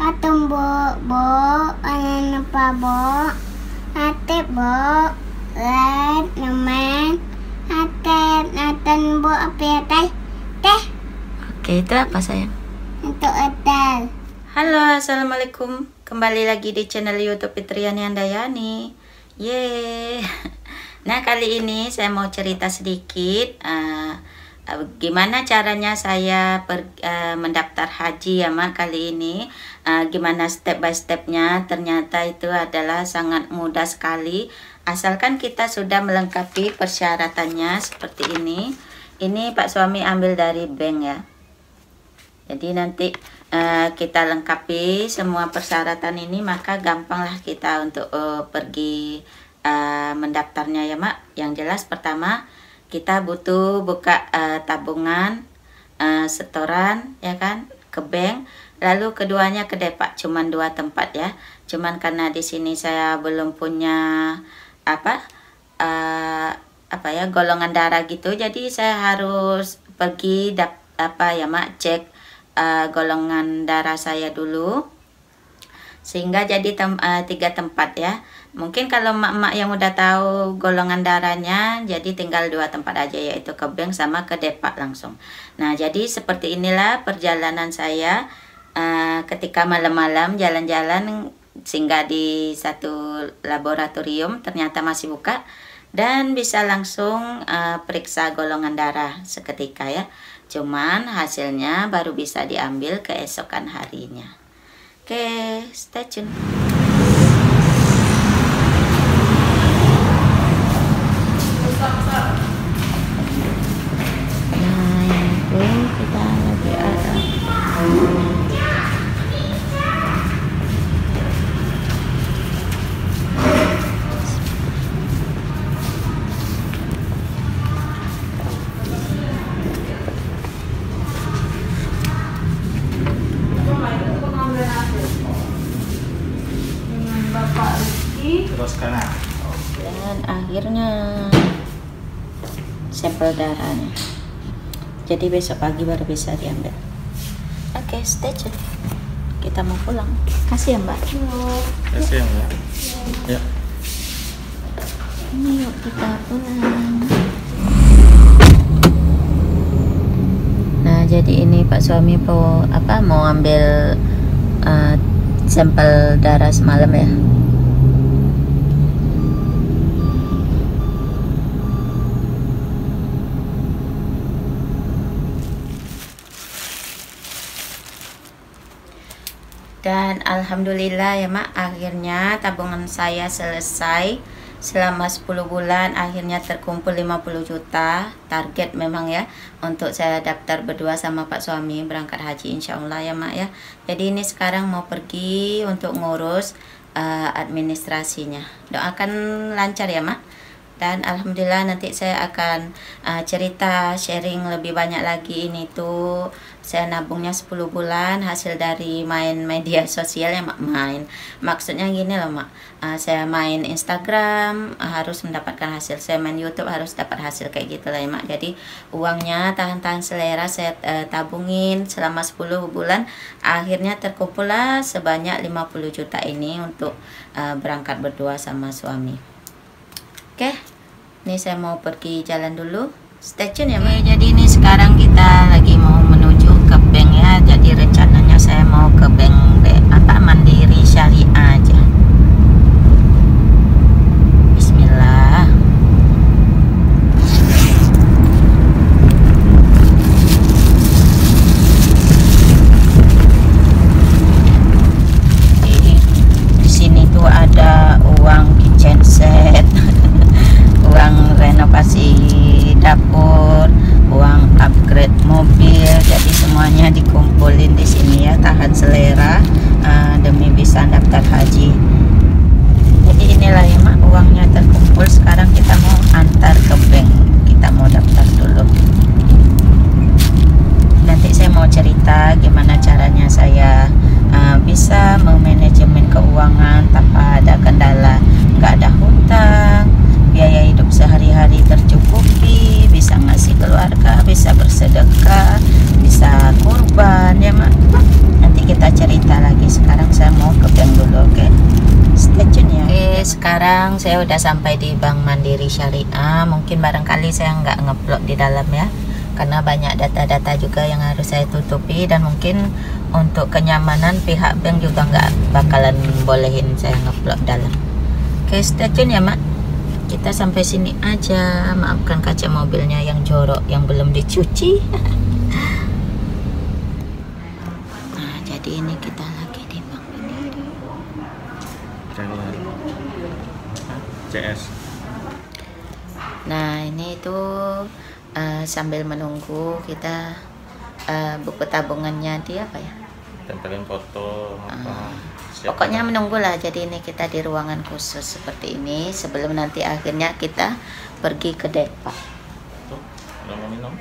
Atom bo, anan pa bo, ate bo, red naman, ate natan bo apa teh? Oke, itu apa sayang? Untuk hotel. Halo, assalamualaikum. Kembali lagi di channel YouTube Fitriani Handayani. Yeay. Nah, kali ini saya mau cerita sedikit gimana caranya saya mendaftar haji ya Mak kali ini. Gimana step by stepnya. Ternyata itu adalah sangat mudah sekali, asalkan kita sudah melengkapi persyaratannya seperti ini. Ini Pak suami ambil dari bank ya, jadi nanti kita lengkapi semua persyaratan ini, maka gampanglah kita untuk pergi mendaftarnya ya Mak. Yang jelas pertama kita butuh buka tabungan, setoran ya kan, ke bank. Lalu keduanya ke Depak, cuman 2 tempat ya. Cuman karena di sini saya belum punya golongan darah gitu, jadi saya harus pergi cek golongan darah saya dulu, sehingga jadi 3 tempat ya. Mungkin kalau mak-mak yang udah tahu golongan darahnya, jadi tinggal 2 tempat aja, yaitu ke bank sama ke Depak langsung. Nah, jadi seperti inilah perjalanan saya ketika malam-malam jalan-jalan, singgah di satu laboratorium, ternyata masih buka, dan bisa langsung periksa golongan darah seketika ya. Cuman hasilnya baru bisa diambil keesokan harinya. Oke, stay tune. Nah, itu kita lagi ada. Terus kanan. Dan akhirnya sampel darahnya. Jadi besok pagi baru bisa diambil. Oke, stay tune. Kita mau pulang. Kasih ya Mbak. Kasih ya Mbak. Ya. Ini yuk kita pulang. Nah, jadi ini Pak suami mau ambil sampel darah semalam ya. Dan alhamdulillah ya Mak, akhirnya tabungan saya selesai selama 10 bulan, akhirnya terkumpul 50 juta. Target memang ya untuk saya daftar berdua sama Pak suami berangkat haji insya Allah ya Mak ya. Jadi ini sekarang mau pergi untuk ngurus administrasinya. Doakan lancar ya Mak. Dan alhamdulillah nanti saya akan cerita sharing lebih banyak lagi. Ini tuh saya nabungnya 10 bulan hasil dari main media sosial ya Mak. Maksudnya gini loh Mak, saya main Instagram harus mendapatkan hasil, saya main YouTube harus dapat hasil, kayak gitu lah ya Mak. Jadi uangnya tahan-tahan selera saya tabungin selama 10 bulan, akhirnya terkumpullah sebanyak 50 juta ini untuk berangkat berdua sama suami. Oke, ini saya mau pergi jalan dulu. Stay tune ya Mak. Jadi ini sekarang kita lagi mau menuju ke bank ya. Jadi rencananya saya mau ke bank Mandiri Syariah aja. Bismillah. Di sini tuh ada uang kitchen set. Uang renovasi dapur, uang upgrade mobil, jadi semuanya dikumpulin di sini ya, tahan selera demi bisa daftar haji. Jadi inilah ya Mak, uangnya terkumpul. Sekarang kita mau antar ke bank, kita mau daftar dulu. Nanti saya mau cerita gimana caranya saya bisa memanajemen keuangan tanpa ada kendala, nggak ada hutang, biaya hidup sehari-hari tercukupi, bisa ngasih keluarga, bisa bersedekah, bisa kurban ya Mak. Nanti kita cerita lagi. Sekarang sekarang saya udah sampai di Bank Mandiri Syariah. Mungkin barangkali saya nggak ngeplot di dalam ya, karena banyak data-data juga yang harus saya tutupi, dan mungkin untuk kenyamanan pihak bank juga nggak bakalan bolehin saya ngeplot dalam. Oke, stay tune ya Mak. Kita sampai sini aja. Maafkan kaca mobilnya yang jorok, yang belum dicuci. Nah, jadi ini kita lagi di Bank Mandiri. CS. Nah, ini tuh sambil menunggu kita buku tabungannya dia apa ya? Tempelin foto apa. Pokoknya menunggulah. Jadi ini kita di ruangan khusus seperti ini sebelum nanti akhirnya kita pergi ke Depak. Tuh, udah mau minum?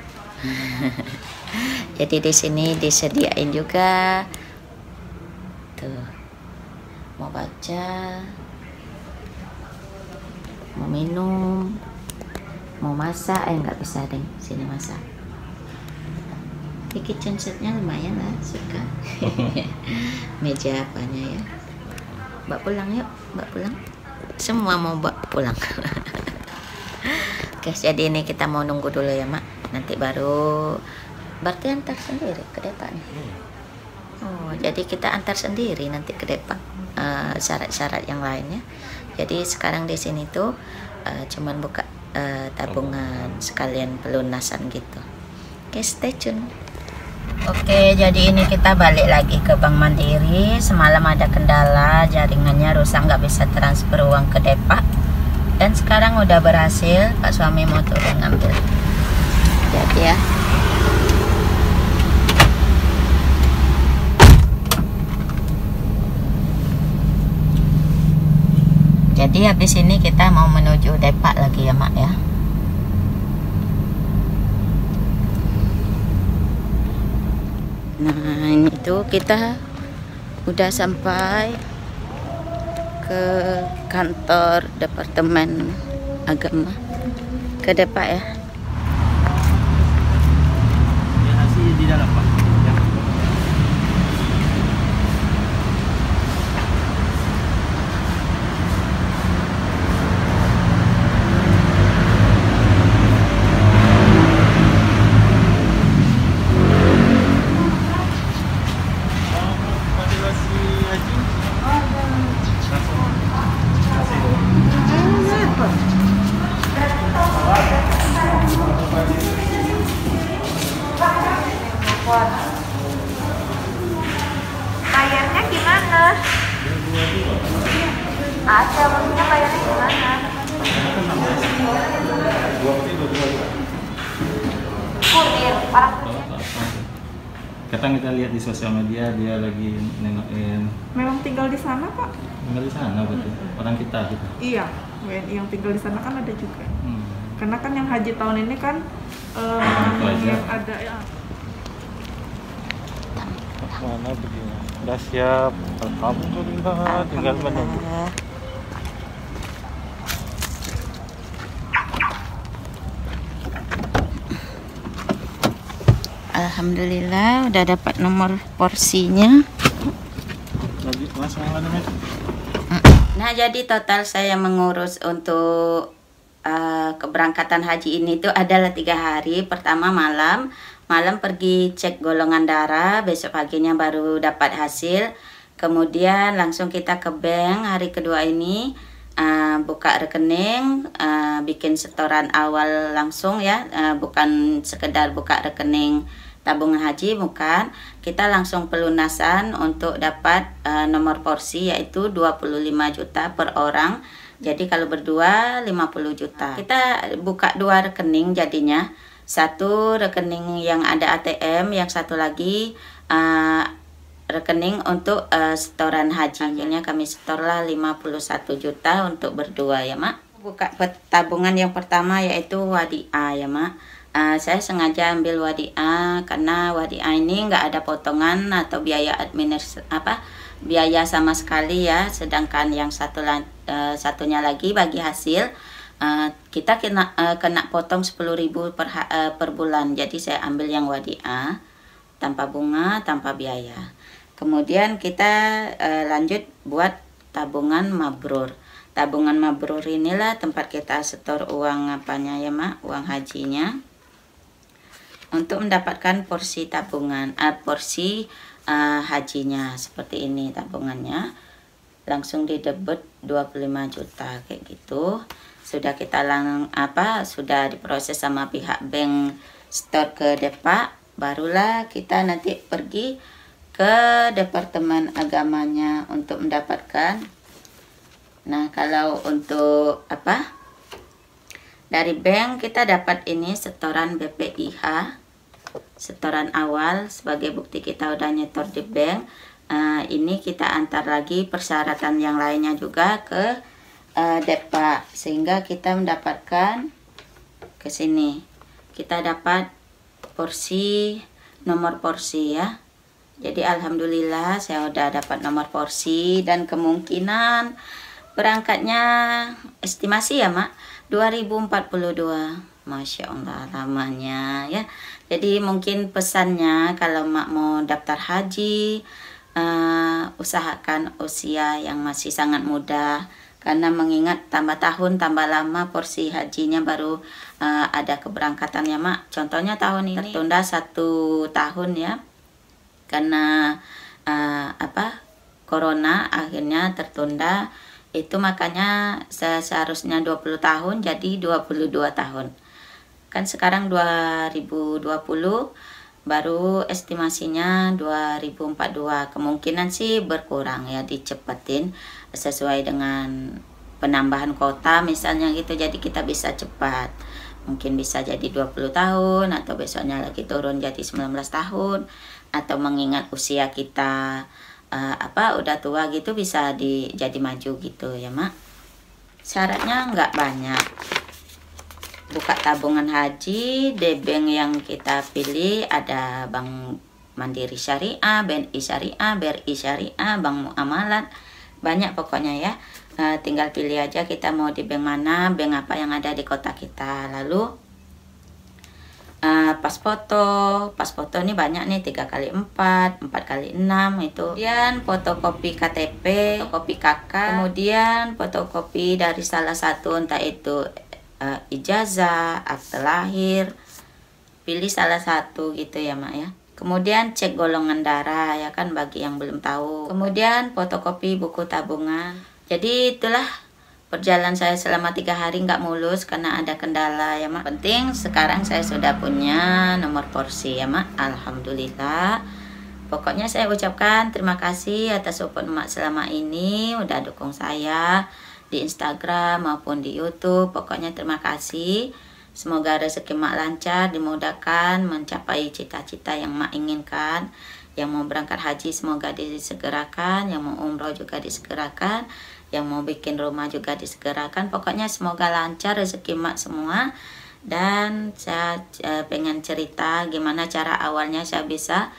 Jadi di sini disediain juga tuh, mau baca, mau minum, mau masak, nggak bisa deh sini masak. Di kitchen setnya lumayan lah, suka. Meja apanya ya, Mbak pulang yuk, Mbak pulang, semua mau Mbak pulang. Oke, jadi ini kita mau nunggu dulu ya Mak, nanti baru berarti antar sendiri ke Depak nih. Oh, jadi kita antar sendiri nanti ke Depak, syarat-syarat yang lainnya. Jadi sekarang di sini tuh cuman buka tabungan sekalian pelunasan gitu. Oke, stay tune. Oke, jadi ini kita balik lagi ke Bank Mandiri. Semalam ada kendala, jaringannya rusak, nggak bisa transfer uang ke Depak. Dan sekarang udah berhasil, Pak suami mau turun ngambil. Jadi ya. Jadi habis ini kita mau menuju Depak lagi ya Mak ya. Nah, ini tuh kita udah sampai ke kantor Departemen Agama ke Depak ya. Ya, nasi di dalam Pak. Ya. Bayarnya gimana? Ada, maksudnya bayarnya gimana? Kurir, orang kurir. Kadang kita lihat di sosial media dia lagi nengokin. Memang tinggal di sana, Pak? Tinggal di sana betul. Orang kita gitu. Iya, WNI yang tinggal di sana kan ada juga. Karena kan yang haji tahun ini kan yang ada ya. Mana begini? Udah siap. Alhamdulillah, tinggal menunggu. Alhamdulillah udah dapat nomor porsinya. Nah, jadi total saya mengurus untuk keberangkatan haji ini tuh adalah 3 hari. Pertama malam pergi cek golongan darah, besok paginya baru dapat hasil. Kemudian langsung kita ke bank. Hari kedua ini buka rekening, bikin setoran awal langsung ya, bukan sekedar buka rekening tabungan haji, bukan. Kita langsung pelunasan untuk dapat nomor porsi, yaitu 25 juta per orang. Jadi kalau berdua 50 juta. Kita buka 2 rekening jadinya. Satu rekening yang ada ATM, yang satu lagi rekening untuk setoran haji. Akhirnya kami setorlah 51 juta untuk berdua ya Mak. Buka tabungan yang pertama yaitu Wadiah ya Mak. Saya sengaja ambil Wadiah karena Wadiah ini nggak ada potongan atau biaya biaya sama sekali ya. Sedangkan yang satunya lagi bagi hasil kita kena potong 10.000 per bulan. Jadi saya ambil yang Wadiah tanpa bunga, tanpa biaya. Kemudian kita lanjut buat tabungan mabrur. tabungan mabrur inilah tempat kita setor uang apanya ya Mak, uang hajinya, untuk mendapatkan porsi tabungan, porsi hajinya. Seperti ini tabungannya, langsung didebet 25 juta kayak gitu. Sudah kita sudah diproses sama pihak bank store ke Depak, barulah kita nanti pergi ke Departemen Agamanya untuk mendapatkan. Nah, kalau untuk dari bank kita dapat ini setoran BPIH, setoran awal sebagai bukti kita udah nyetor di bank. Ini kita antar lagi persyaratan yang lainnya juga ke Depak, sehingga kita mendapatkan ke sini. Kita dapat porsi, nomor porsi ya. Jadi alhamdulillah saya udah dapat nomor porsi, dan kemungkinan berangkatnya estimasi ya Mak 2042. Masya Allah lamanya ya. Jadi mungkin pesannya kalau Mak mau daftar haji, usahakan usia yang masih sangat muda, karena mengingat tambah tahun tambah lama porsi hajinya baru ada keberangkatan ya Mak. Contohnya tahun ini tertunda 1 tahun ya, karena corona akhirnya tertunda. Itu makanya saya seharusnya 20 tahun jadi 22 tahun. Kan sekarang 2020, baru estimasinya 2042. Kemungkinan sih berkurang ya, dicepetin sesuai dengan penambahan kota misalnya gitu. Jadi kita bisa cepat. Mungkin bisa jadi 20 tahun, atau besoknya lagi turun jadi 19 tahun. Atau mengingat usia kita udah tua gitu, bisa jadi maju gitu ya Mak. Syaratnya nggak banyak. Buka tabungan haji di bank yang kita pilih, ada Bank Mandiri Syariah, BNI Syariah, BRI Syariah, Bank Muamalat, banyak pokoknya ya. Tinggal pilih aja kita mau di bank mana, bank apa yang ada di kota kita. Lalu pas foto ini banyak nih, 3x4, 4x6 itu. Kemudian fotokopi KTP, fotokopi KK, kemudian fotokopi dari salah satu, entah itu ijazah, akte lahir, pilih salah satu gitu ya Mak ya. Kemudian cek golongan darah ya kan, bagi yang belum tahu. Kemudian fotokopi buku tabungan. Jadi itulah perjalanan saya selama 3 hari, nggak mulus karena ada kendala ya Mak. Penting sekarang saya sudah punya nomor porsi ya Mak, alhamdulillah. Pokoknya saya ucapkan terima kasih atas support Mak selama ini, udah dukung saya di Instagram maupun di YouTube. Pokoknya terima kasih. Semoga rezeki Mak lancar, dimudahkan mencapai cita-cita yang Mak inginkan. Yang mau berangkat haji semoga disegerakan, yang mau umroh juga disegerakan, yang mau bikin rumah juga disegerakan. Pokoknya semoga lancar rezeki Mak semua. Dan saya pengen cerita gimana cara awalnya saya bisa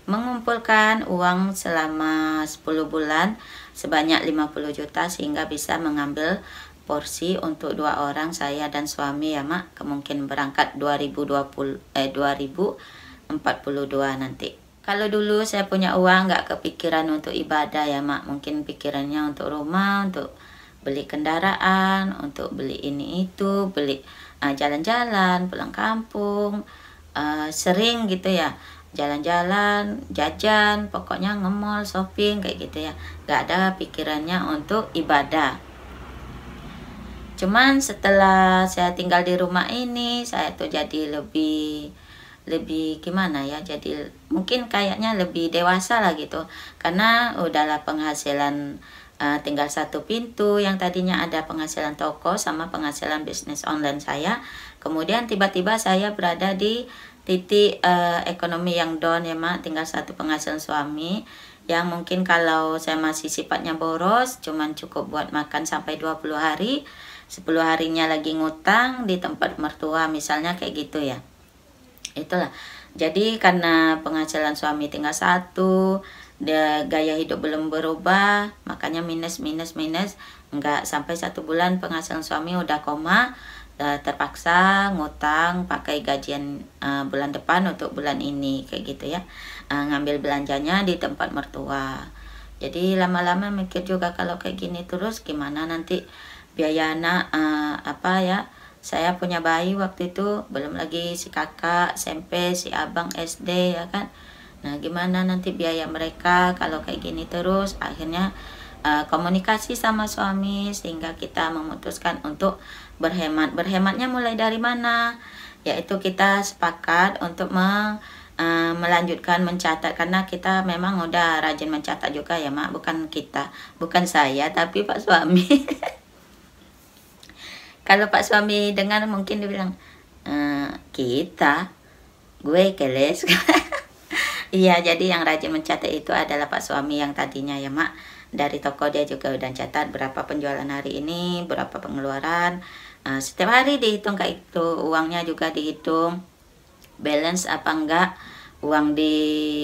mengumpulkan uang selama 10 bulan sebanyak 50 juta sehingga bisa mengambil porsi untuk 2 orang, saya dan suami ya Mak. Kemungkinan berangkat 2042 nanti. Kalau dulu saya punya uang nggak kepikiran untuk ibadah ya Mak, mungkin pikirannya untuk rumah, untuk beli kendaraan, untuk beli ini itu, beli jalan-jalan, pulang kampung, sering gitu ya, jalan-jalan, jajan, pokoknya nge-mall, shopping kayak gitu ya. Nggak ada pikirannya untuk ibadah. Cuman setelah saya tinggal di rumah ini, saya tuh jadi lebih gimana ya, jadi mungkin kayaknya lebih dewasa lah gitu, karena udahlah penghasilan tinggal 1 pintu, yang tadinya ada penghasilan toko sama penghasilan bisnis online saya. Kemudian tiba-tiba saya berada di titik ekonomi yang down ya Mak, tinggal 1 penghasilan suami, yang mungkin kalau saya masih sifatnya boros, cuman cukup buat makan sampai 20 hari, 10 harinya lagi ngutang di tempat mertua misalnya kayak gitu ya. Itulah, jadi karena penghasilan suami tinggal 1, gaya hidup belum berubah, makanya minus, nggak sampai 1 bulan penghasilan suami udah koma, terpaksa ngutang pakai gajian bulan depan untuk bulan ini kayak gitu ya, ngambil belanjanya di tempat mertua. Jadi lama-lama mikir juga kalau kayak gini terus gimana nanti biaya anak, apa ya, saya punya bayi waktu itu, belum lagi si kakak SMP, si abang SD ya kan. Nah gimana nanti biaya mereka kalau kayak gini terus. Akhirnya komunikasi sama suami sehingga kita memutuskan untuk berhemat. Berhematnya mulai dari mana? Yaitu kita sepakat untuk melanjutkan mencatat, karena kita memang udah rajin mencatat juga ya Mak. Bukan saya tapi Pak suami. Kalau Pak suami dengar mungkin dia bilang, gue keles. Iya, jadi yang rajin mencatat itu adalah Pak suami yang tadinya ya Mak. Dari toko dia juga udah catat berapa penjualan hari ini, berapa pengeluaran. Setiap hari dihitung kayak itu, uangnya juga dihitung. Balance apa enggak, uang di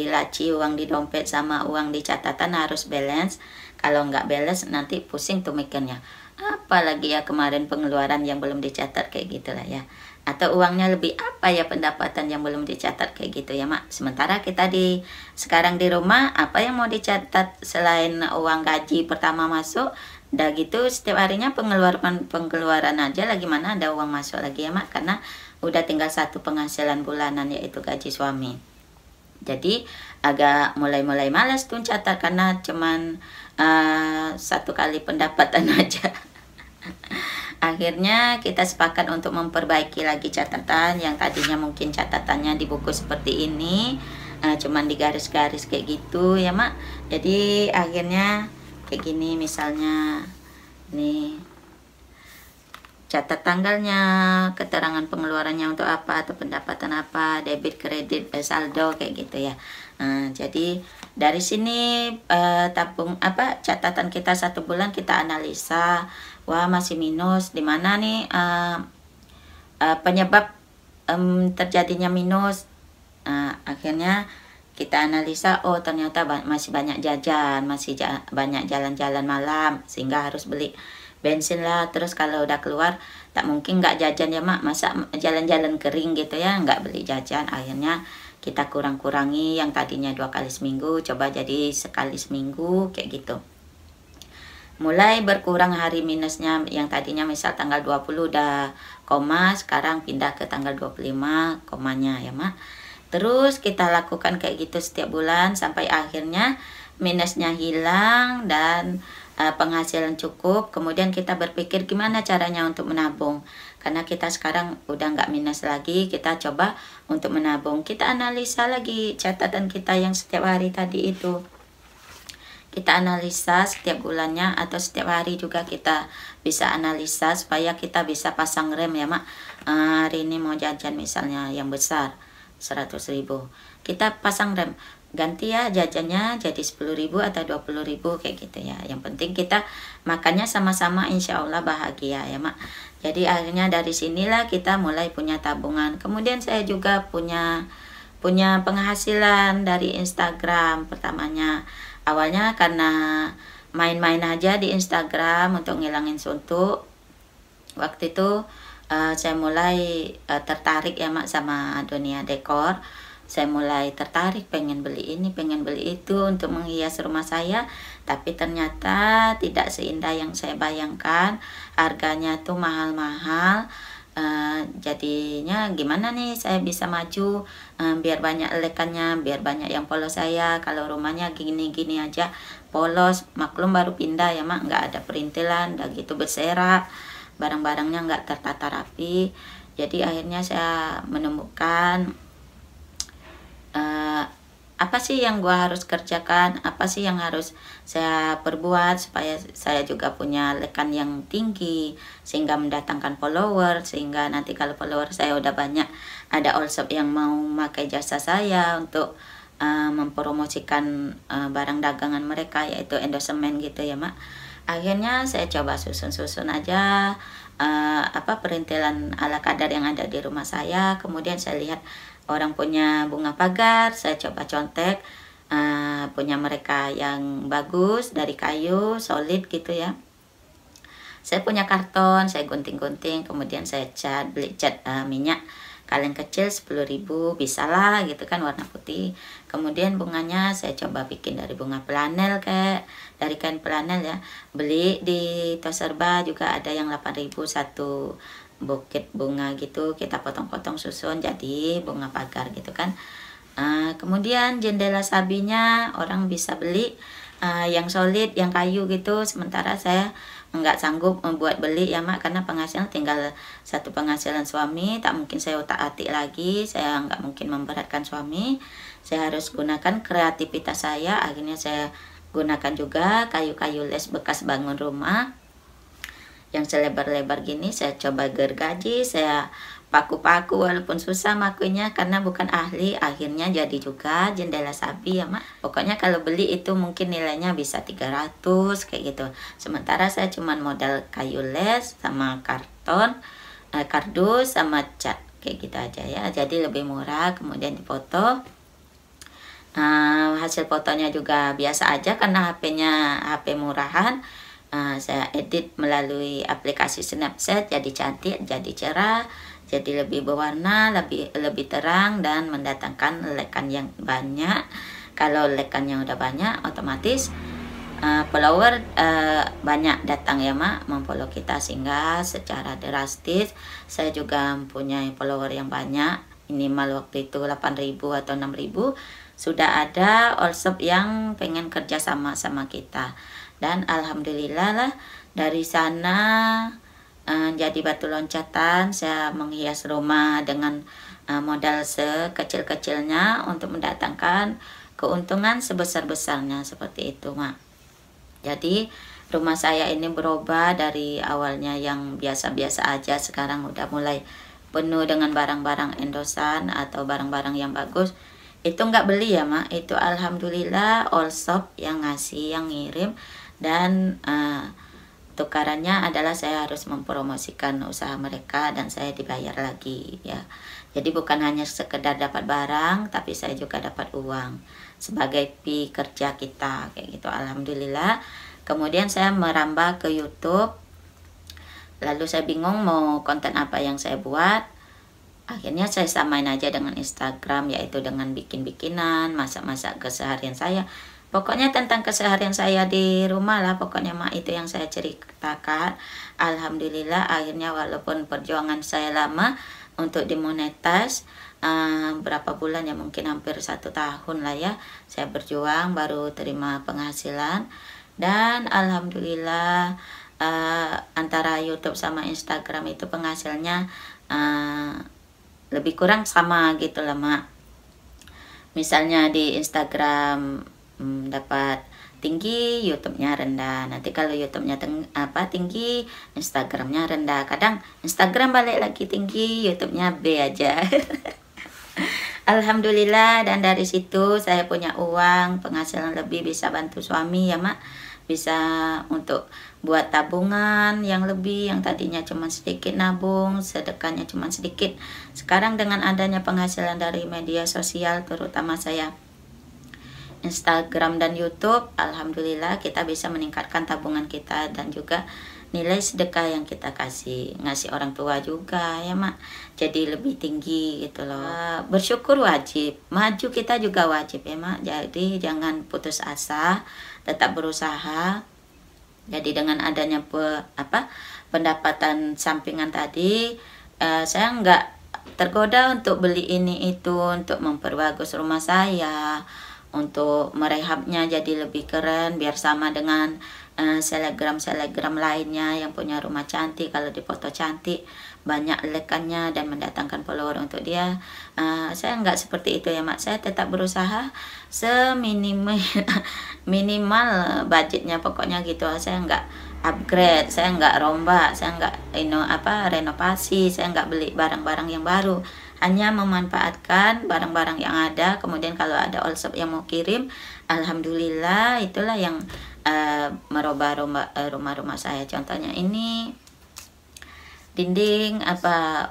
laci, uang di dompet sama uang di catatan harus balance. Kalau enggak balance nanti pusing tuh mikirnya. Apalagi ya kemarin pengeluaran yang belum dicatat kayak gitulah ya. Atau uangnya lebih apa ya pendapatan yang belum dicatat kayak gitu ya Mak. Sementara kita sekarang di rumah, apa yang mau dicatat selain uang gaji pertama masuk, udah gitu setiap harinya pengeluaran aja lagi mana ada uang masuk lagi ya Mak. Karena udah tinggal satu penghasilan bulanan yaitu gaji suami. Jadi agak mulai malas tuh catat karena cuman satu kali pendapatan aja. Akhirnya kita sepakat untuk memperbaiki lagi catatan yang tadinya mungkin catatannya di buku seperti ini, cuman di garis-garis kayak gitu ya Mak. Jadi akhirnya kayak gini misalnya nih, catat tanggalnya, keterangan pengeluarannya untuk apa atau pendapatan apa, debit, kredit, saldo kayak gitu ya. Jadi dari sini catatan kita 1 bulan kita analisa, wah masih minus, di mana nih penyebab terjadinya minus. Akhirnya kita analisa, oh ternyata masih banyak jajan, masih banyak jalan-jalan malam sehingga harus beli bensin lah. Terus kalau udah keluar tak mungkin nggak jajan ya Mak, masa jalan-jalan kering gitu ya, nggak beli jajan. Akhirnya kita kurangi yang tadinya 2 kali seminggu coba jadi sekali seminggu kayak gitu. Mulai berkurang hari minusnya, yang tadinya misal tanggal 20 udah koma, sekarang pindah ke tanggal 25 komanya ya Mak. Terus kita lakukan kayak gitu setiap bulan sampai akhirnya minusnya hilang dan penghasilan cukup. Kemudian kita berpikir gimana caranya untuk menabung, karena kita sekarang udah nggak minus lagi, kita coba untuk menabung. Kita analisa lagi catatan kita yang setiap hari tadi itu, kita analisa setiap bulannya atau setiap hari juga kita bisa analisa supaya kita bisa pasang rem ya Mak. Hari ini mau jajan misalnya yang besar 100.000, kita pasang rem, ganti ya jajannya jadi 10.000 atau 20.000 kayak gitu ya. Yang penting kita makannya sama-sama, insya Allah bahagia ya Mak. Jadi akhirnya dari sinilah kita mulai punya tabungan. Kemudian saya juga punya penghasilan dari Instagram. Pertamanya awalnya karena main-main aja di Instagram untuk ngilangin suntuk. Waktu itu saya mulai tertarik ya Mak sama dunia dekor. Saya mulai tertarik, pengen beli ini, pengen beli itu untuk menghias rumah saya. Tapi ternyata tidak seindah yang saya bayangkan. Harganya tuh mahal-mahal. Jadinya gimana nih saya bisa maju biar banyak lekannya, biar banyak yang polos saya. Kalau rumahnya gini-gini aja polos, maklum baru pindah ya Mak, nggak ada perintilan, udah gitu berserak, barang-barangnya nggak tertata rapi. Jadi akhirnya saya menemukan apa sih yang gua harus kerjakan, apa sih yang harus saya perbuat supaya saya juga punya lekan yang tinggi sehingga mendatangkan follower, sehingga nanti kalau follower saya udah banyak, ada all shop yang mau pakai jasa saya untuk mempromosikan barang dagangan mereka, yaitu endorsement gitu ya Mak. Akhirnya saya coba susun aja perintilan ala kadar yang ada di rumah saya. Kemudian saya lihat orang punya bunga pagar, saya coba contek, punya mereka yang bagus dari kayu solid gitu ya. Saya punya karton, saya gunting-gunting, kemudian saya beli cat minyak Kaleng kecil 10.000 bisa lah gitu kan, warna putih. Kemudian bunganya saya coba bikin dari bunga flanel, kayak dari kain flanel ya. Beli di Toserba juga ada yang 8.000 satu buket bunga gitu, kita potong-potong susun jadi bunga pagar gitu kan. Kemudian jendela sabinya orang bisa beli yang solid, yang kayu gitu. Sementara saya nggak sanggup membuat beli ya mak, karena penghasilan tinggal satu penghasilan suami, tak mungkin saya utak-atik lagi, saya nggak mungkin memberatkan suami, saya harus gunakan kreativitas saya. Akhirnya saya gunakan juga kayu-kayu les bekas bangun rumah yang selebar-lebar gini, saya coba gergaji, saya paku-paku walaupun susah makunya karena bukan ahli. Akhirnya jadi juga jendela sapi ya mak. Pokoknya kalau beli itu mungkin nilainya bisa 300 kayak gitu. Sementara saya cuman modal kayu les sama karton, kardus sama cat kayak gitu aja ya. Jadi lebih murah. Kemudian dipoto. Hasil fotonya juga biasa aja karena HP-nya HP murahan. Saya edit melalui aplikasi Snapchat, jadi cantik, jadi cerah, jadi lebih berwarna, lebih terang, dan mendatangkan lekan yang banyak. Kalau lekannya udah banyak, otomatis follower banyak datang ya mak, memfollow kita, sehingga secara drastis saya juga mempunyai follower yang banyak. Minimal waktu itu 8.000 atau 6.000. Sudah ada all shop yang pengen kerja sama kita. Dan alhamdulillah lah dari sana jadi batu loncatan. Saya menghias rumah dengan modal sekecil-kecilnya untuk mendatangkan keuntungan sebesar-besarnya, seperti itu mak. Jadi rumah saya ini berubah dari awalnya yang biasa-biasa aja, sekarang udah mulai penuh dengan barang-barang endosan atau barang-barang yang bagus. Itu nggak beli ya mak, itu alhamdulillah all shop yang ngasih, yang ngirim. Dan tukarannya adalah saya harus mempromosikan usaha mereka dan saya dibayar lagi ya. Jadi bukan hanya sekedar dapat barang, tapi saya juga dapat uang sebagai fee kerja kita kayak gitu, alhamdulillah. Kemudian saya merambah ke YouTube. Lalu saya bingung mau konten apa yang saya buat. Akhirnya saya samain aja dengan Instagram, yaitu dengan bikin-bikinan, masak-masak keseharian saya. Pokoknya tentang keseharian saya di rumah lah, pokoknya mak, itu yang saya ceritakan. Alhamdulillah akhirnya walaupun perjuangan saya lama untuk dimonetize, berapa bulan ya, mungkin hampir 1 tahun lah ya, saya berjuang baru terima penghasilan. Dan alhamdulillah antara YouTube sama Instagram itu penghasilnya lebih kurang sama gitu lah mak. Misalnya di Instagram dapat tinggi, YouTube-nya rendah. Nanti kalau YouTube-nya tinggi, Instagram-nya rendah. Kadang Instagram balik lagi tinggi, YouTube-nya B aja. Alhamdulillah, dan dari situ saya punya uang, penghasilan lebih, bisa bantu suami ya mak. Bisa untuk buat tabungan yang lebih, yang tadinya cuma sedikit nabung, sedekahnya cuma sedikit. Sekarang dengan adanya penghasilan dari media sosial, terutama saya Instagram dan YouTube, alhamdulillah kita bisa meningkatkan tabungan kita dan juga nilai sedekah yang kita ngasih orang tua juga ya mak, jadi lebih tinggi gitu loh. Bersyukur wajib, maju kita juga wajib ya mak. Jadi jangan putus asa, tetap berusaha. Jadi dengan adanya pendapatan sampingan tadi, saya nggak tergoda untuk beli ini itu, untuk memperbagus rumah saya, untuk merehabnya jadi lebih keren biar sama dengan selebgram lainnya yang punya rumah cantik. Kalau difoto cantik, banyak lekannya dan mendatangkan follower untuk dia. Saya nggak seperti itu ya mak. Saya tetap berusaha minimal budgetnya, pokoknya gitu. Saya nggak upgrade, saya nggak rombak, saya nggak renovasi, saya nggak beli barang-barang yang baru, hanya memanfaatkan barang-barang yang ada. Kemudian kalau ada all shop yang mau kirim, alhamdulillah itulah yang merubah rumah-rumah saya. Contohnya ini dinding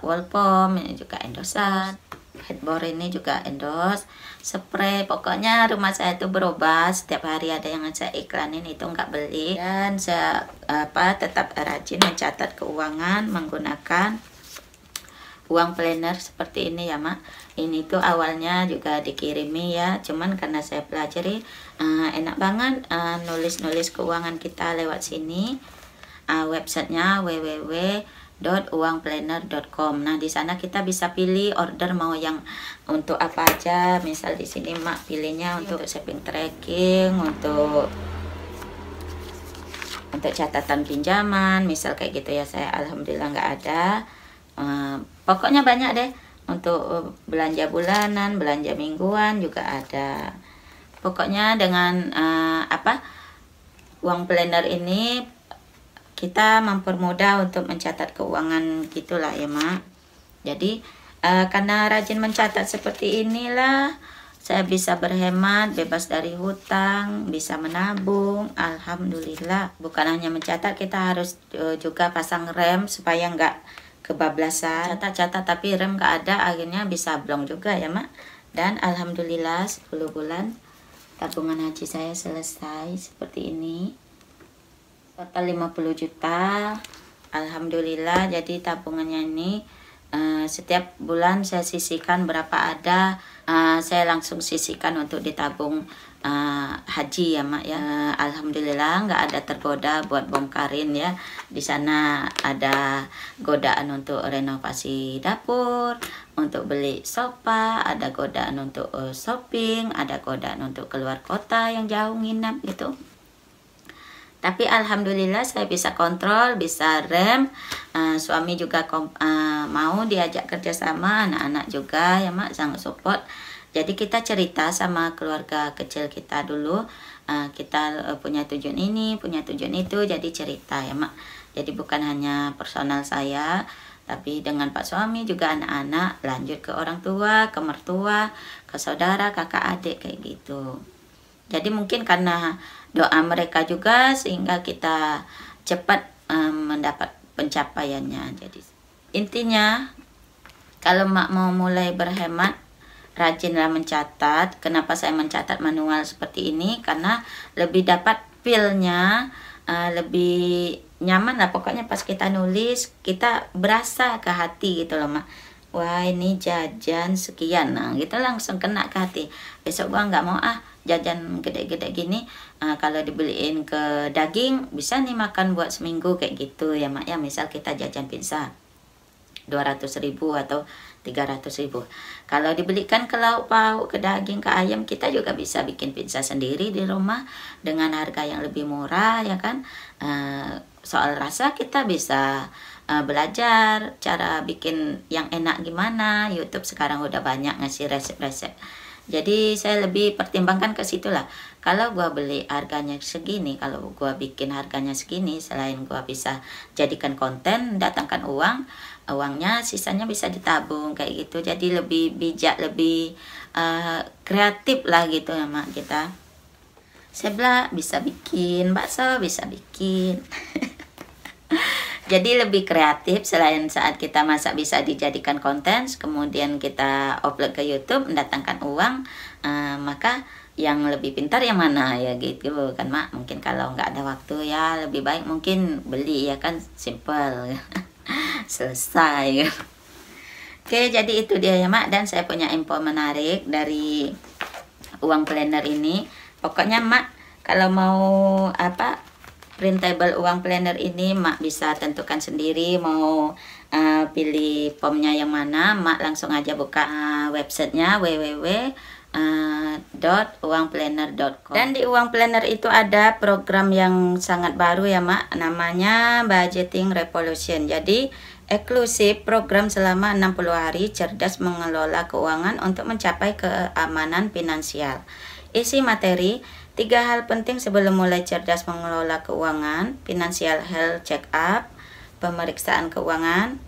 wall foam, ini juga endosan, headboard ini juga endos, spray. Pokoknya rumah saya itu berubah, setiap hari ada yang saya iklanin, itu nggak beli. Dan saya tetap rajin mencatat keuangan menggunakan uang planner seperti ini ya Mak. Ini tuh awalnya juga dikirimi ya, cuman karena saya pelajari enak banget nulis-nulis keuangan kita lewat sini. Websitenya www.uangplanner.com. Nah, di sana kita bisa pilih order mau yang untuk apa aja. Misal di sini Mak pilihnya untuk saving tracking, untuk catatan pinjaman, misal kayak gitu ya. Saya alhamdulillah nggak ada. Pokoknya banyak deh, untuk belanja bulanan, belanja mingguan juga ada. Pokoknya dengan uang planner ini kita mempermudah untuk mencatat keuangan gitulah ya Mak. Jadi karena rajin mencatat seperti inilah saya bisa berhemat, bebas dari hutang, bisa menabung. Alhamdulillah. Bukan hanya mencatat, kita harus juga pasang rem supaya nggak kebablasan. Catat-catat tapi rem nggak ada, akhirnya bisa blong juga ya Mak. Dan alhamdulillah 10 bulan tabungan haji saya selesai seperti ini. Total 50 juta. Alhamdulillah, jadi tabungannya ini setiap bulan saya sisihkan berapa ada, saya langsung sisihkan untuk ditabung haji ya Mak ya. Alhamdulillah nggak ada tergoda buat bongkarin ya. Di sana ada godaan untuk renovasi dapur, untuk beli sofa, ada godaan untuk shopping, ada godaan untuk keluar kota yang jauh nginap gitu. Tapi alhamdulillah saya bisa kontrol, bisa rem. Suami juga mau diajak kerjasama, anak-anak juga ya Mak, sangat support. Jadi kita cerita sama keluarga kecil kita dulu, kita punya tujuan ini, punya tujuan itu, jadi cerita ya Mak. Jadi bukan hanya personal saya, tapi dengan Pak suami juga anak-anak, lanjut ke orang tua, ke mertua, ke saudara, kakak adik kayak gitu. Jadi mungkin karena doa mereka juga sehingga kita cepat mendapat pencapaiannya. Jadi intinya kalau Mak mau mulai berhemat, rajinlah mencatat. Kenapa saya mencatat manual seperti ini? Karena lebih dapat feel-nya, lebih nyaman lah. Pokoknya pas kita nulis, kita berasa ke hati gitu loh Mak. Wah ini jajan sekian, nah gitu langsung kena ke hati. Besok gua nggak mau jajan gede-gede gini, kalau dibeliin ke daging bisa nih makan buat seminggu kayak gitu ya Mak ya. Misal kita jajan pizza 200.000 atau 300.000, kalau dibelikan ke lauk pauk, ke daging, ke ayam, kita juga bisa bikin pizza sendiri di rumah dengan harga yang lebih murah ya kan. Soal rasa kita bisa belajar cara bikin yang enak gimana. YouTube sekarang udah banyak ngasih resep-resep. Jadi saya lebih pertimbangkan ke situ lah. Kalau gua beli harganya segini, kalau gua bikin harganya segini, selain gua bisa jadikan konten, datangkan uangnya sisanya bisa ditabung kayak gitu. Jadi lebih bijak, lebih kreatif lah gitu ya Mak kita. Sebelah bisa bikin bakso, bisa bikin. Jadi lebih kreatif, selain saat kita masak bisa dijadikan konten, kemudian kita upload ke YouTube mendatangkan uang, maka yang lebih pintar yang mana ya gitu kan Mak. Mungkin kalau nggak ada waktu ya lebih baik mungkin beli ya kan, simple. Selesai. Oke, jadi itu dia ya Mak, dan saya punya info menarik dari uang planner ini. Pokoknya Mak kalau mau printable uang planner ini Mak bisa tentukan sendiri mau pilih formnya yang mana. Mak langsung aja buka websitenya www.uangplanner.com. Dan di uang planner itu ada program yang sangat baru ya Mak, namanya Budgeting Revolution. Jadi eksklusif program selama 60 hari cerdas mengelola keuangan untuk mencapai keamanan finansial. Isi materi: 3 hal penting sebelum mulai cerdas mengelola keuangan, financial health check up, pemeriksaan keuangan,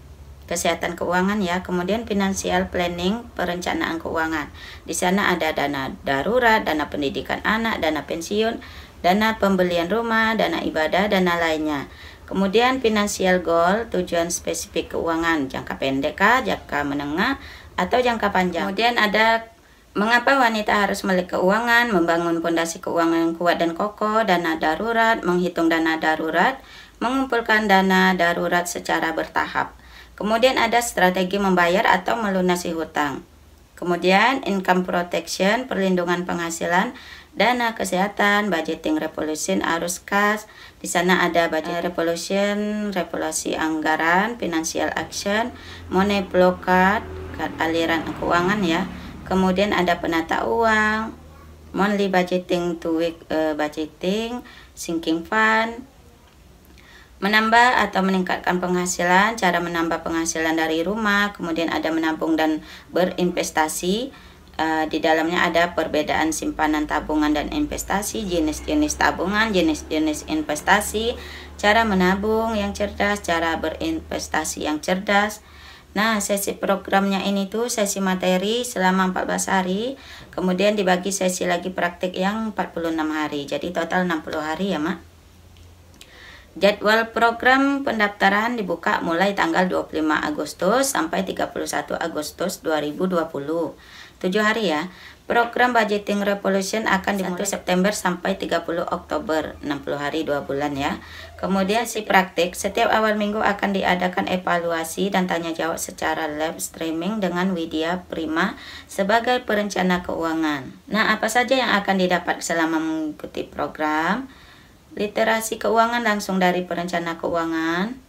kesehatan keuangan ya, kemudian financial planning, perencanaan keuangan. Di sana ada dana darurat, dana pendidikan anak, dana pensiun, dana pembelian rumah, dana ibadah, dana lainnya. Kemudian financial goal, tujuan spesifik keuangan, jangka pendek, jangka menengah, atau jangka panjang. Kemudian ada mengapa wanita harus melek keuangan, membangun fondasi keuangan yang kuat dan kokoh, dana darurat, menghitung dana darurat, mengumpulkan dana darurat secara bertahap. Kemudian ada strategi membayar atau melunasi hutang. Kemudian income protection, perlindungan penghasilan, dana kesehatan, budgeting revolution, arus kas. Di sana ada budget revolution, revolusi anggaran, financial action, money flow card, aliran keuangan ya. Kemudian ada penata uang, monthly budgeting to week budgeting, sinking fund, menambah atau meningkatkan penghasilan, cara menambah penghasilan dari rumah. Kemudian ada menabung dan berinvestasi. Di dalamnya ada perbedaan simpanan tabungan dan investasi, jenis-jenis tabungan, jenis-jenis investasi, cara menabung yang cerdas, cara berinvestasi yang cerdas. Nah, sesi programnya ini tuh sesi materi selama 14 hari, kemudian dibagi sesi lagi praktik yang 46 hari. Jadi total 60 hari ya, Mak. Jadwal program pendaftaran dibuka mulai tanggal 25 Agustus sampai 31 Agustus 2020. 7 hari ya. Program Budgeting Revolution akan dimulai 1 September sampai 30 Oktober, 60 hari 2 bulan ya. Kemudian si praktik, setiap awal minggu akan diadakan evaluasi dan tanya jawab secara live streaming dengan Widya Prima sebagai perencana keuangan. Nah, apa saja yang akan didapat selama mengikuti program? Literasi keuangan langsung dari perencana keuangan,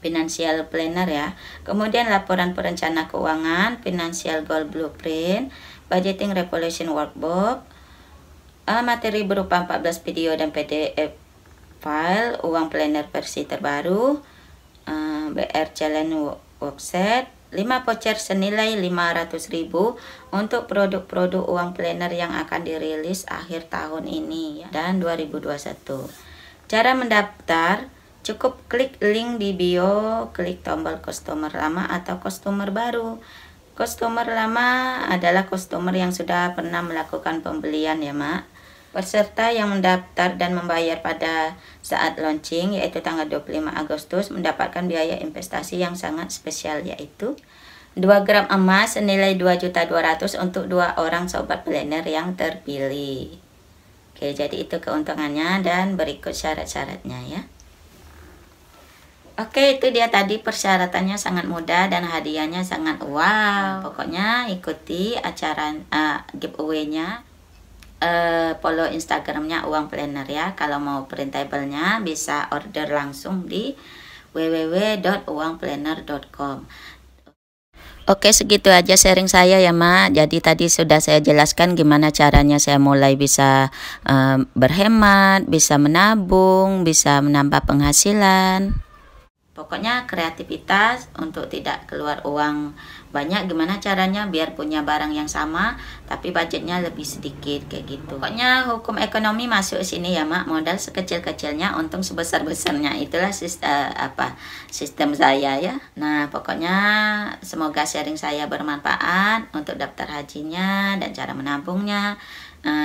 financial planner ya. Kemudian laporan perencana keuangan, financial goal blueprint, budgeting revolution workbook, materi berupa 14 video dan PDF file, uang planner versi terbaru, BR challenge workset, 5 voucher senilai 500.000 untuk produk-produk uang planner yang akan dirilis akhir tahun ini ya, dan 2021. Cara mendaftar, cukup klik link di bio, klik tombol customer lama atau customer baru. Customer lama adalah customer yang sudah pernah melakukan pembelian ya, Mak. Peserta yang mendaftar dan membayar pada saat launching yaitu tanggal 25 Agustus mendapatkan biaya investasi yang sangat spesial yaitu 2 gram emas senilai 2.200.000 untuk 2 orang sobat planner yang terpilih. Oke, jadi itu keuntungannya dan berikut syarat-syaratnya ya. Oke, itu dia tadi persyaratannya sangat mudah dan hadiahnya sangat wow. Pokoknya ikuti acara giveaway-nya. Follow Instagramnya Uang Planner ya. Kalau mau printable-nya bisa order langsung di www.uangplanner.com. Oke, segitu aja sharing saya ya, Mak. Jadi tadi sudah saya jelaskan gimana caranya saya mulai bisa berhemat, bisa menabung, bisa menambah penghasilan. Pokoknya kreativitas untuk tidak keluar uang banyak, gimana caranya biar punya barang yang sama tapi budgetnya lebih sedikit kayak gitu. Pokoknya hukum ekonomi masuk sini ya, Mak. Modal sekecil-kecilnya untung sebesar-besarnya, itulah sistem saya ya. Nah, pokoknya semoga sharing saya bermanfaat untuk daftar hajinya dan cara menabungnya,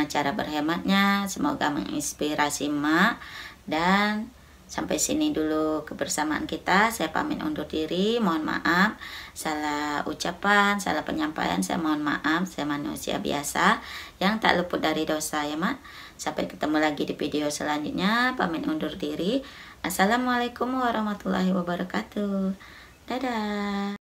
cara berhematnya. Semoga menginspirasi Mak. Dan sampai sini dulu kebersamaan kita. Saya pamit undur diri. Mohon maaf salah ucapan, salah penyampaian. Saya mohon maaf. Saya manusia biasa yang tak luput dari dosa ya, Mak. Sampai ketemu lagi di video selanjutnya. Pamit undur diri. Assalamualaikum warahmatullahi wabarakatuh. Dadah.